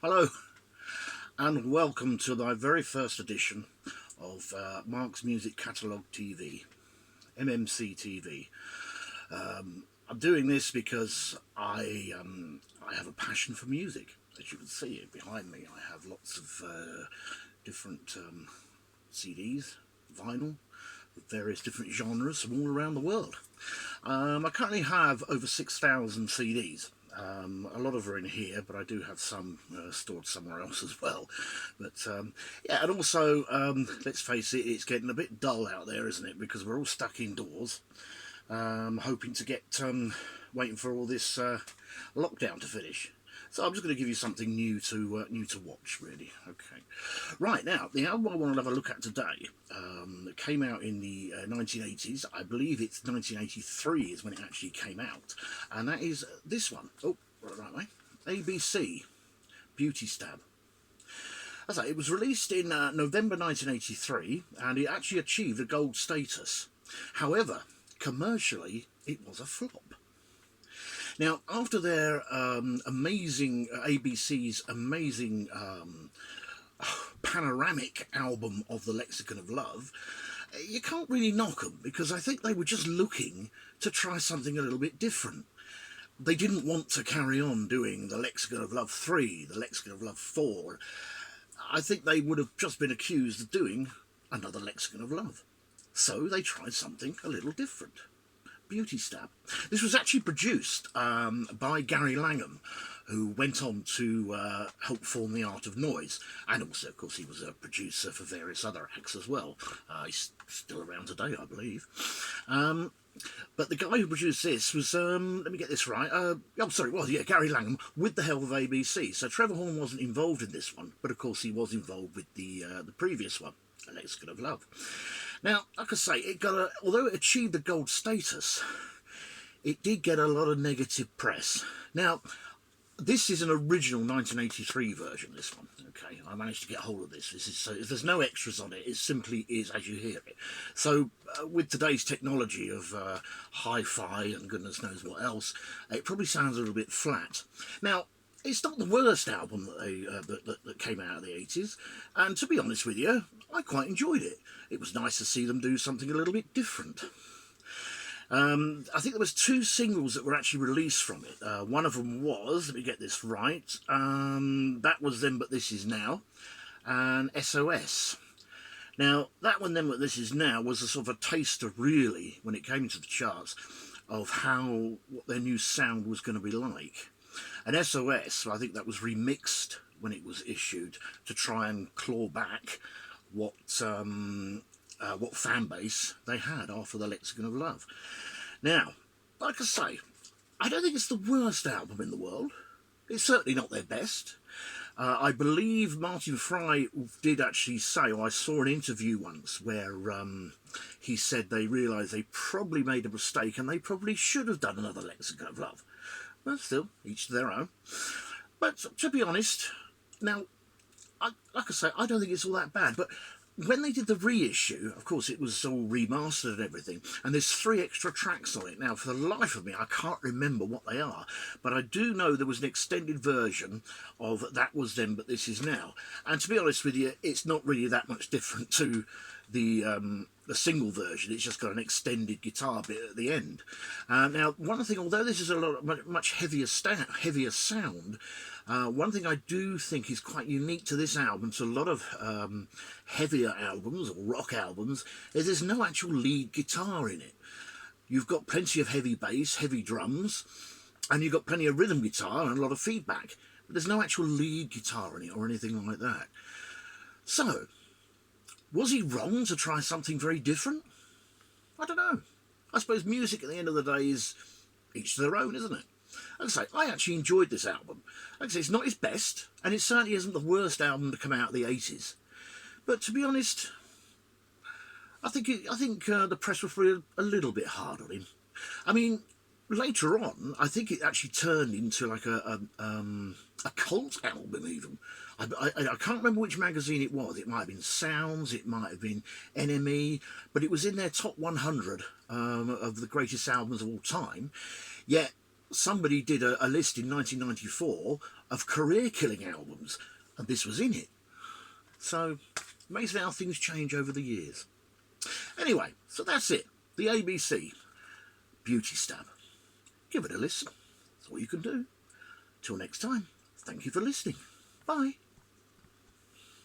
Hello and welcome to my very first edition of Mark's Music Catalogue TV, MMCTV. I'm doing this because I have a passion for music. As you can see behind me, I have lots of different CDs, vinyl, of various different genres from all around the world. I currently have over 6,000 CDs. A lot of them are in here, but I do have some stored somewhere else as well. But yeah, and also, let's face it, it's getting a bit dull out there, isn't it? Because we're all stuck indoors, hoping to get, waiting for all this lockdown to finish. So I'm just going to give you something new to watch, really. Okay, right now the album I want to have a look at today that came out in the 1980s. I believe it's 1983 is when it actually came out, and that is this one. Oh, right way. ABC, Beauty Stab. As I say, it was released in November 1983, and it actually achieved a gold status. However, commercially, it was a flop. Now, after their amazing, ABC's amazing panoramic album of the Lexicon of Love, you can't really knock them, because I think they were just looking to try something a little bit different. They didn't want to carry on doing the Lexicon of Love 3, the Lexicon of Love 4. I think they would have just been accused of doing another Lexicon of Love. So they tried something a little different. Beauty Stab. This was actually produced by Gary Langham, who went on to help form The Art of Noise, and also, of course, he was a producer for various other acts as well. He's still around today, I believe. But the guy who produced this was, let me get this right, Gary Langham, with the help of ABC. So Trevor Horn wasn't involved in this one, but of course he was involved with the previous one, A Lexicon of Love. Now, like I say, although it achieved the gold status, it did get a lot of negative press. Now, this is an original 1983 version, this one, okay? I managed to get hold of this. So there's no extras on it. It simply is as you hear it. So with today's technology of hi-fi and goodness knows what else, it probably sounds a little bit flat. Now, it's not the worst album that came out of the 80s, and to be honest with you, I quite enjoyed it. It was nice to see them do something a little bit different. I think there was 2 singles that were actually released from it. One of them was, let me get this right, that was Then But This Is Now, and SOS. Now, that one, Then But This Is Now, was a sort of a taster, really, when it came into the charts, of what their new sound was going to be like. And SOS, I think that was remixed when it was issued to try and claw back what fan base they had after the Lexicon of Love. Now, like I say, I don't think it's the worst album in the world. It's certainly not their best. I believe Martin Fry did actually say, or I saw an interview once where he said they realised they probably made a mistake and they probably should have done another Lexicon of Love. But still, each to their own. But to be honest, now, like I say, I don't think it's all that bad. But when they did the reissue, of course, it was all remastered and everything, and there's 3 extra tracks on it. Now, for the life of me, I can't remember what they are, but I do know there was an extended version of That Was Then But This Is Now. And to be honest with you, it's not really that much different to the single version. It's just got an extended guitar bit at the end. Now, one thing, although this is a much heavier sound, one thing I do think is quite unique to this album, to a lot of heavier albums or rock albums, is there's no actual lead guitar in it. You've got plenty of heavy bass, heavy drums, and you've got plenty of rhythm guitar and a lot of feedback, but there's no actual lead guitar in it or anything like that. So, was he wrong to try something very different? I don't know. I suppose music at the end of the day is each to their own, isn't it? Like I say, I actually enjoyed this album. Like I say, it's not his best, and it certainly isn't the worst album to come out of the 80s. But to be honest, I think the press was probably a little bit hard on him. I mean, later on, I think it actually turned into like a cult album even. I can't remember which magazine it was. It might have been Sounds, it might have been NME, but it was in their top 100 of the greatest albums of all time. Yet somebody did a list in 1994 of career-killing albums, and this was in it. So, amazing how things change over the years. Anyway, so that's it. The ABC Beauty Stab. Give it a listen. That's all you can do. Till next time, thank you for listening. Bye.